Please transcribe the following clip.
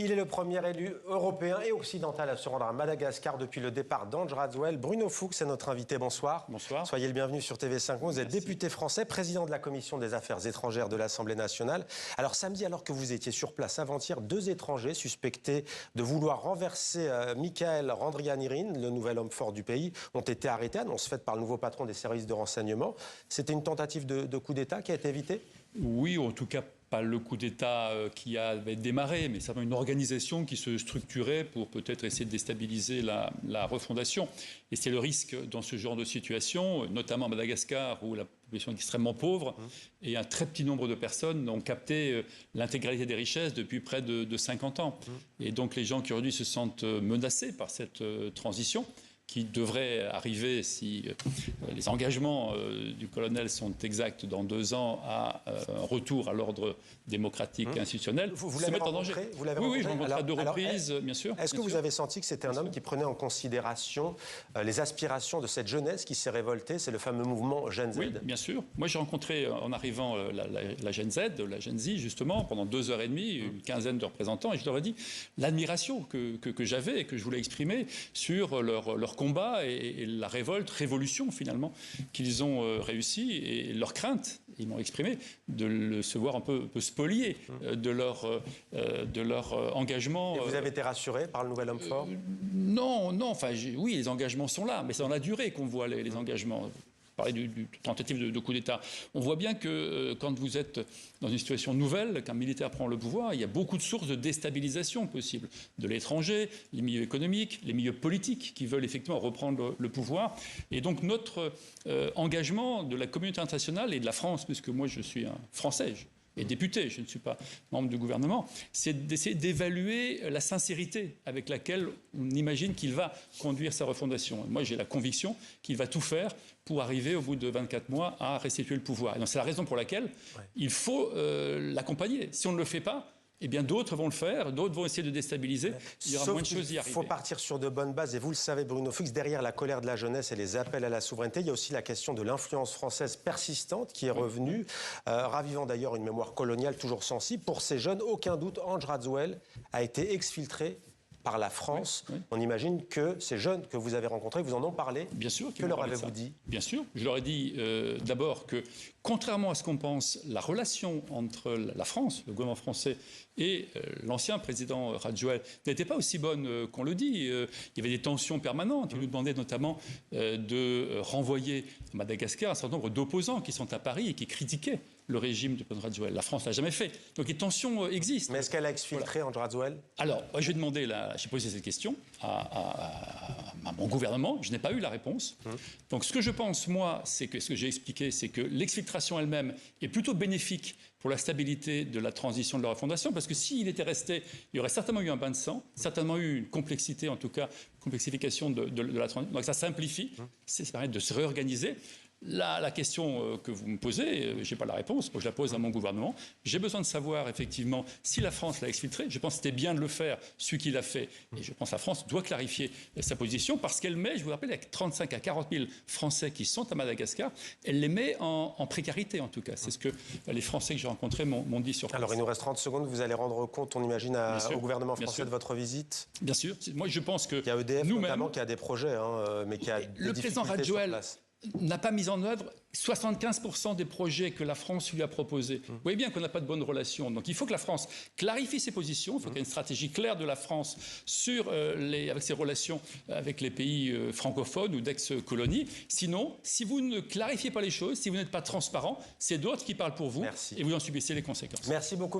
Il est le premier élu européen et occidental à se rendre à Madagascar depuis le départ d'André Rajouel. Bruno Fuchs est notre invité. Bonsoir. Bonsoir. Soyez le bienvenu sur TV5. Vous êtes député français, président de la Commission des Affaires étrangères de l'Assemblée nationale. Alors samedi, alors que vous étiez sur place avant-hier, 2 étrangers suspectés de vouloir renverser Mikael Randrianirine, le nouvel homme fort du pays, ont été arrêtés. Annonce faite par le nouveau patron des services de renseignement. C'était une tentative de coup d'État qui a été évitée ? Oui, en tout cas, pas le coup d'État qui avait démarré, mais simplement une organisation qui se structurait pour peut-être essayer de déstabiliser la refondation. Et c'est le risque dans ce genre de situation, notamment à Madagascar, où la population est extrêmement pauvre, et un très petit nombre de personnes ont capté l'intégralité des richesses depuis près de 50 ans. Et donc les gens qui aujourd'hui se sentent menacés par cette transition, qui devrait arriver, si les engagements du colonel sont exacts, dans 2 ans, à un retour à l'ordre démocratique et institutionnel, vous l'avez rencontré ? Oui, je l'ai rencontré à 2 reprises, bien sûr. Est-ce que vous avez senti que c'était un homme qui prenait en considération les aspirations de cette jeunesse qui s'est révoltée ? C'est le fameux mouvement Gen Z. Oui, bien sûr. Moi, j'ai rencontré, en arrivant, la Gen Z, la Gen Z, justement, pendant 2h30, une quinzaine de représentants, et je leur ai dit l'admiration que j'avais et que je voulais exprimer sur leur combat et la révolution finalement qu'ils ont réussi, et leur crainte, ils m'ont exprimé, de se voir un peu spoliés de leur engagement. Et vous avez été rassuré par le nouvel homme fort ? Non, enfin oui, les engagements sont là, mais c'est dans la durée qu'on voit les engagements. Parler du tentative de coup d'État. On voit bien que quand vous êtes dans une situation nouvelle, qu'un militaire prend le pouvoir, il y a beaucoup de sources de déstabilisation possibles. De l'étranger, les milieux économiques, les milieux politiques qui veulent effectivement reprendre le pouvoir. Et donc notre engagement de la communauté internationale et de la France, puisque moi je suis un Français, et député, je ne suis pas membre du gouvernement, c'est d'essayer d'évaluer la sincérité avec laquelle on imagine qu'il va conduire sa refondation. Et moi, j'ai la conviction qu'il va tout faire pour arriver, au bout de 24 mois, à restituer le pouvoir. Et donc, c'est la raison pour laquelle il faut l'accompagner. Si on ne le fait pas, eh bien, d'autres vont le faire, d'autres vont essayer de déstabiliser. Il y aura moins de choses à y arriver. Il faut partir sur de bonnes bases. Et vous le savez, Bruno Fuchs, derrière la colère de la jeunesse et les appels à la souveraineté, il y a aussi la question de l'influence française persistante qui est revenue, ravivant d'ailleurs une mémoire coloniale toujours sensible. Pour ces jeunes, aucun doute, André Rajouel a été exfiltré par la France. On imagine que ces jeunes que vous avez rencontrés, vous en ont parlé. Bien sûr. Que leur avez-vous dit ? Bien sûr. Je leur ai dit d'abord que, contrairement à ce qu'on pense, la relation entre la France, le gouvernement français, et l'ancien président Rajouel n'était pas aussi bonne qu'on le dit. Il y avait des tensions permanentes. Il nous demandait notamment de renvoyer à Madagascar un certain nombre d'opposants qui sont à Paris et qui critiquaient le régime du président Rajouel. La France ne l'a jamais fait. Donc les tensions existent. Mais est-ce qu'elle a exfiltré André Rajouel ? Alors, j'ai posé cette question à mon gouvernement. Je n'ai pas eu la réponse. Donc ce que je pense, moi, c'est que ce que j'ai expliqué, c'est que l'exfiltration elle-même est plutôt bénéfique pour la stabilité de la transition de la refondation, parce que s'il était resté, il y aurait certainement eu un bain de sang, certainement eu une complexité, en tout cas, complexification de la transition. Donc ça simplifie, ça permet de se réorganiser. La question que vous me posez, je n'ai pas la réponse, je la pose à mon gouvernement. J'ai besoin de savoir effectivement si la France l'a exfiltré. Je pense que c'était bien de le faire, celui qui l'a fait. Et je pense que la France doit clarifier sa position parce qu'elle met, je vous rappelle, avec 35 à 40 000 Français qui sont à Madagascar, elle les met en précarité en tout cas. C'est ce que les Français que j'ai rencontrés m'ont dit sur place. Alors il nous reste 30 secondes, vous allez rendre compte, on imagine, au gouvernement français de votre visite ? Bien sûr. Moi je pense que il y a EDF notamment qui a des projets, mais qui a des difficultés sur place. N'a pas mis en œuvre 75% des projets que la France lui a proposés. Vous voyez bien qu'on n'a pas de bonnes relations. Donc il faut que la France clarifie ses positions. Il faut qu'il y ait une stratégie claire de la France avec ses relations avec les pays francophones ou d'ex-colonies. Sinon, si vous ne clarifiez pas les choses, si vous n'êtes pas transparent, c'est d'autres qui parlent pour vous. Merci. Et vous en subissez les conséquences. Merci beaucoup.